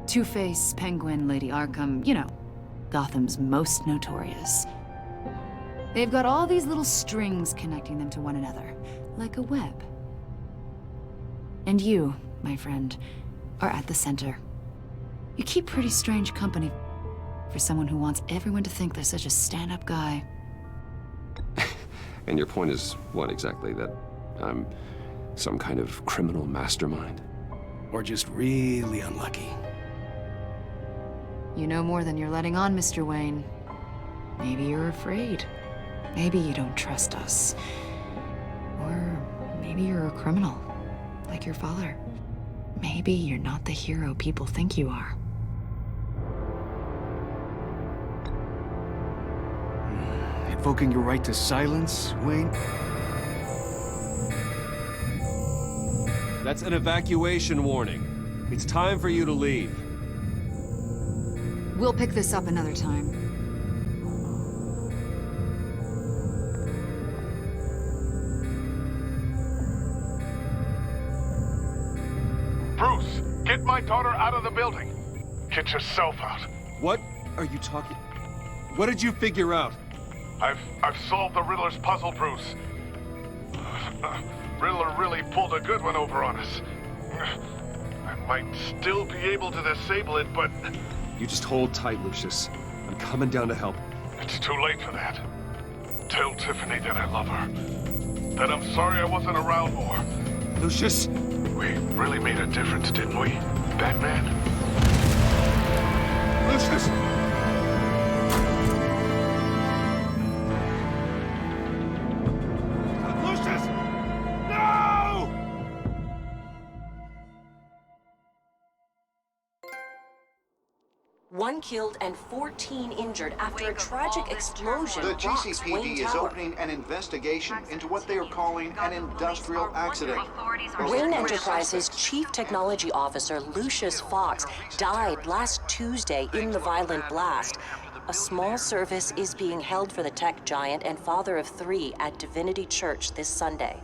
Two-Face, Penguin, Lady Arkham, you know, Gotham's most notorious. They've got all these little strings connecting them to one another, like a web. And you, my friend, are at the center. You keep pretty strange company for someone who wants everyone to think they're such a stand-up guy. And your point is what exactly? That I'm some kind of criminal mastermind? Or just really unlucky? You know more than you're letting on, Mr. Wayne. Maybe you're afraid. Maybe you don't trust us. Or maybe you're a criminal, like your father. Maybe you're not the hero people think you are. Invoking your right to silence, Wayne? That's an evacuation warning. It's time for you to leave. We'll pick this up another time. Bruce, get my daughter out of the building. Get yourself out. What are you talking... What did you figure out? I've solved the Riddler's puzzle, Bruce. Riddler really pulled a good one over on us. I might still be able to disable it, but... You just hold tight, Lucius. I'm coming down to help. It's too late for that. Tell Tiffany that I love her. That I'm sorry I wasn't around more. Lucius! Lucius! No! One killed and 14 injured after a tragic explosion The rocks GCPD Wayne is Tower. opening an investigation into what they are calling an industrial accident. Wayne Enterprises' Chief Technology Officer, Lucius Fox, died last Tuesday in the violent blast. A small service is being held for the tech giant and father of 3 at Divinity Church this Sunday.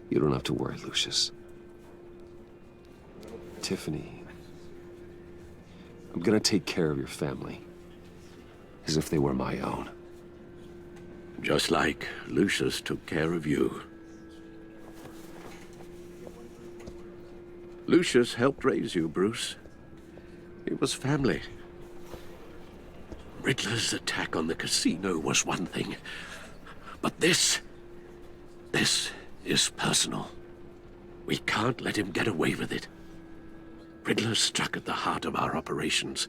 You don't have to worry, Lucius. Tiffany, I'm gonna take care of your family. As if they were my own. Just like Lucius took care of you. Lucius helped raise you, Bruce. It was family. Riddler's attack on the casino was one thing. But this is personal. We can't let him get away with it. Riddler struck at the heart of our operations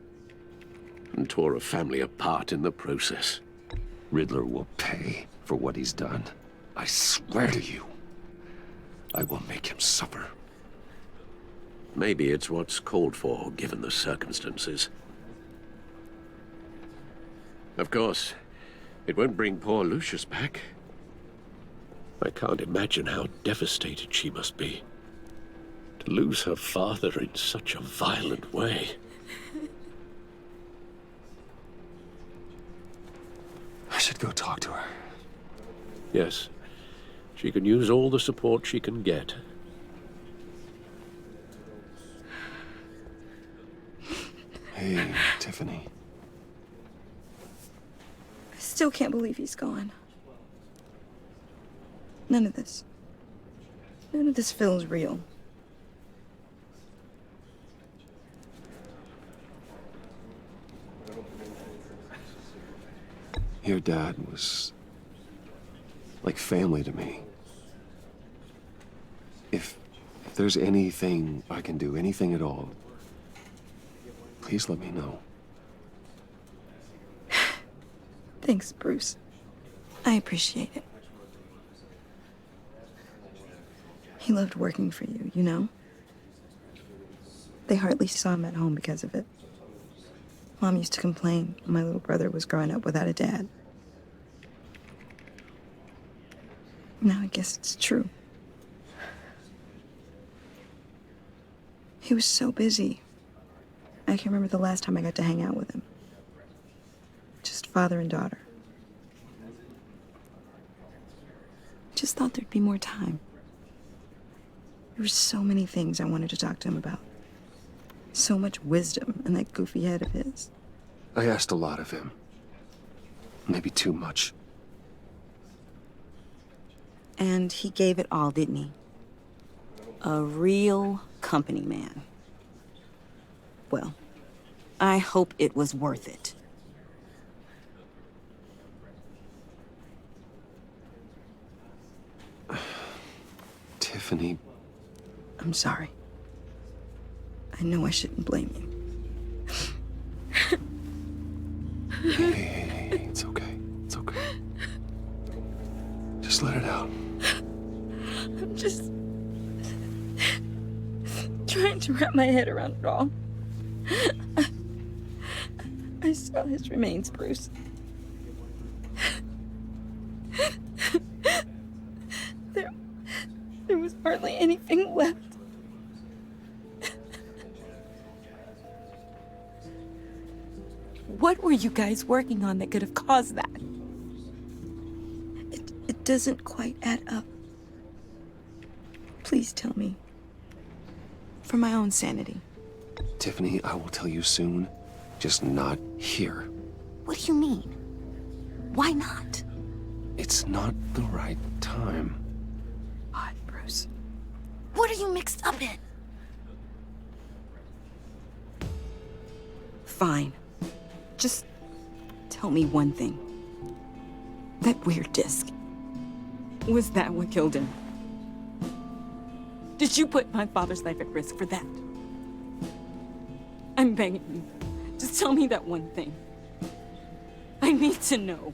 and tore a family apart in the process. Riddler will pay for what he's done. I swear to you, I will make him suffer. Maybe it's what's called for, given the circumstances. Of course, it won't bring poor Lucius back. I can't imagine how devastated she must be. To lose her father in such a violent way. I should go talk to her. Yes, she can use all the support she can get. Hey, Tiffany. I still can't believe he's gone. None of this feels real. Your dad was like family to me. If there's anything I can do, anything at all, please let me know. Thanks, Bruce. I appreciate it. He loved working for you, you know? They hardly saw him at home because of it. Mom used to complain my little brother was growing up without a dad. Now I guess it's true. He was so busy. I can't remember the last time I got to hang out with him. Just father and daughter. Just thought there'd be more time. There were so many things I wanted to talk to him about. So much wisdom in that goofy head of his. I asked a lot of him. Maybe too much. And he gave it all, didn't he? A real company man. Well, I hope it was worth it. Tiffany. I'm sorry. I know I shouldn't blame you. Hey, it's okay. It's okay. Just let it out. I'm just trying to wrap my head around it all. I saw his remains, Bruce. There was hardly anything left. What were you guys working on that could have caused that? It doesn't quite add up. Please tell me. For my own sanity. Tiffany, I will tell you soon. Just not here. What do you mean? Why not? It's not the right time. God, Bruce. What are you mixed up in? Fine. Just tell me one thing. That weird disc. Was that what killed him? Did you put my father's life at risk for that? I'm begging you. Just tell me that one thing. I need to know.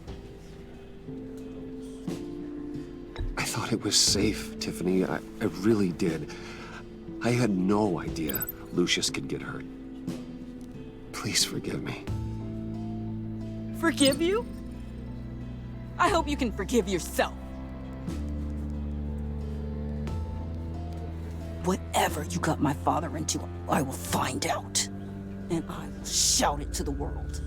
I thought it was safe, Tiffany. I really did. I had no idea Lucius could get hurt. Please forgive me. Forgive you? I hope you can forgive yourself. Whatever you got my father into, I will find out. And I will shout it to the world.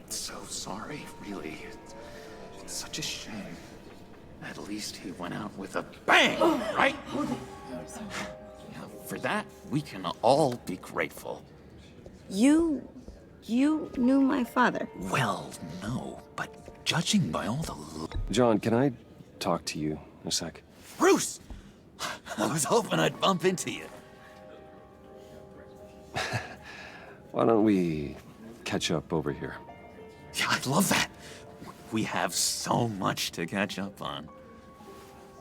So sorry, really. It's such a shame. At least he went out with a bang, right? Yeah, for that, we can all be grateful. You knew my father? Well, no, but judging by all the... John, can I talk to you a sec? Bruce! I was hoping I'd bump into you. Why don't we catch up over here? Yeah, I'd love that. We have so much to catch up on.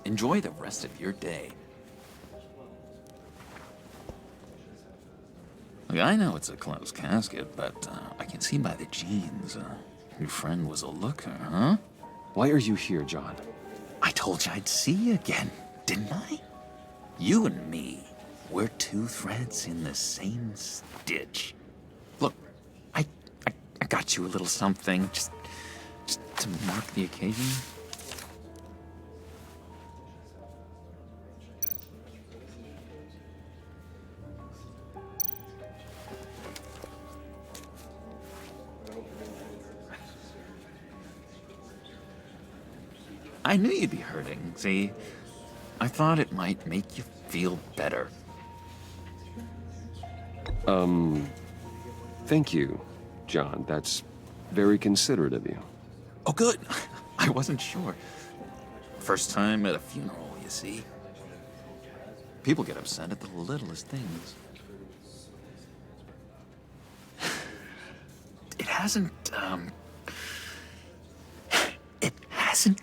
Enjoy the rest of your day. Look, I know it's a closed casket, but I can see by the jeans, your friend was a looker, huh? Why are you here, John? I told you I'd see you again, didn't I? You and me, we're two threads in the same stitch. Look, I got you a little something, just to mark the occasion. I knew you'd be hurting, see? I thought it might make you feel better. Thank you, John. That's very considerate of you. Oh, good. I wasn't sure. First time at a funeral, you see. People get upset at the littlest things. It hasn't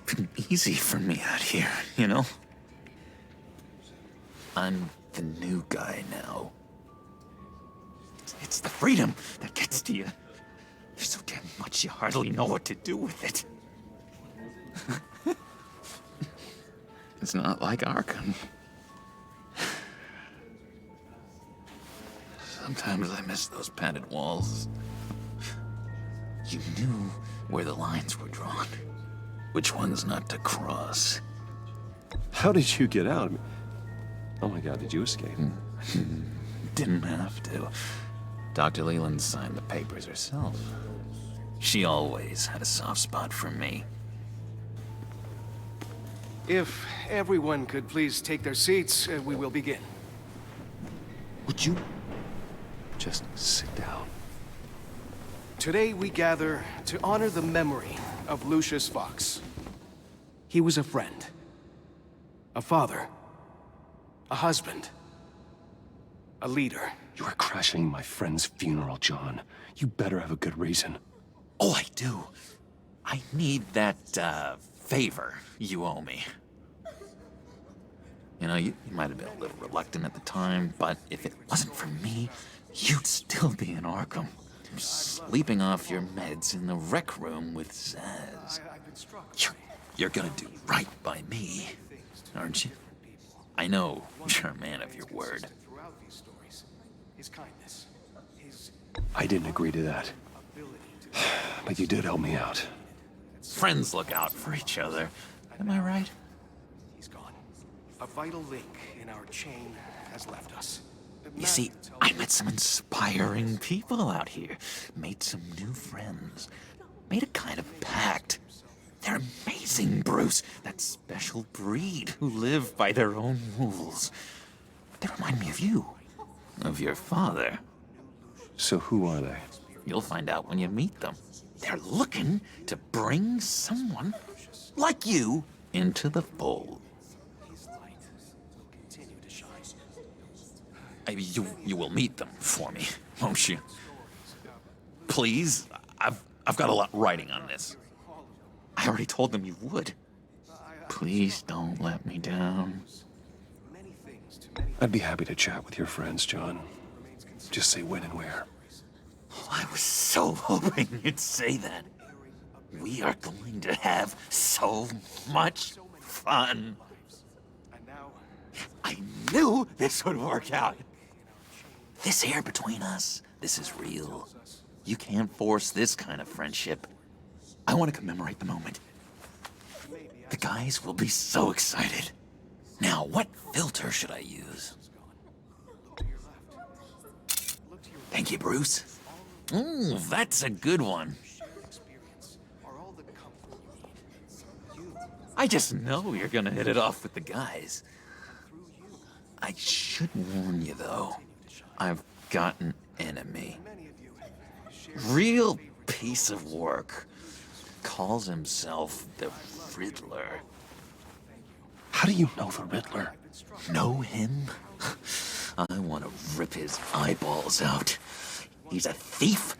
been easy for me out here, you know? I'm the new guy now. It's the freedom that gets to you. There's so damn much you hardly know what to do with it. It's not like Arkham. Sometimes I miss those padded walls. You knew where the lines were drawn. Which ones not to cross. How did you get out? Oh my God, did you escape? Didn't have to. Dr. Leland signed the papers herself. She always had a soft spot for me. If everyone could please take their seats, we will begin. Would you just sit down? Today we gather to honor the memory of Lucius Fox. He was a friend, a father, a husband, a leader. You are crashing my friend's funeral, John. You better have a good reason. Oh, I do. I need that, favor you owe me. You know, you might have been a little reluctant at the time, but if it wasn't for me, you'd still be in Arkham. Sleeping off your meds in the rec room with Zaz. You're gonna do right by me, aren't you? I know you're a man of your word. I didn't agree to that. But you did help me out. Friends look out for each other. Am I right? He's gone. A vital link in our chain has left us. You see, I met some inspiring people out here. Made some new friends. Made a kind of pact. They're amazing, Bruce. That special breed who live by their own rules. They remind me of you. Of your father. So who are they? You'll find out when you meet them. They're looking to bring someone like you into the fold. You will meet them for me, won't you? Please? I've got a lot riding on this. I already told them you would. Please don't let me down. I'd be happy to chat with your friends, John. Just say when and where. I was so hoping you'd say that. We are going to have so much fun. I knew this would work out. This air between us, this is real. You can't force this kind of friendship. I want to commemorate the moment. The guys will be so excited. Now, what filter should I use? Thank you, Bruce. Ooh, that's a good one. I just know you're gonna hit it off with the guys. I should warn you, though. I've got an enemy. Real piece of work. Calls himself the Riddler. How do you know the Riddler? Know him? I want to rip his eyeballs out. He's a thief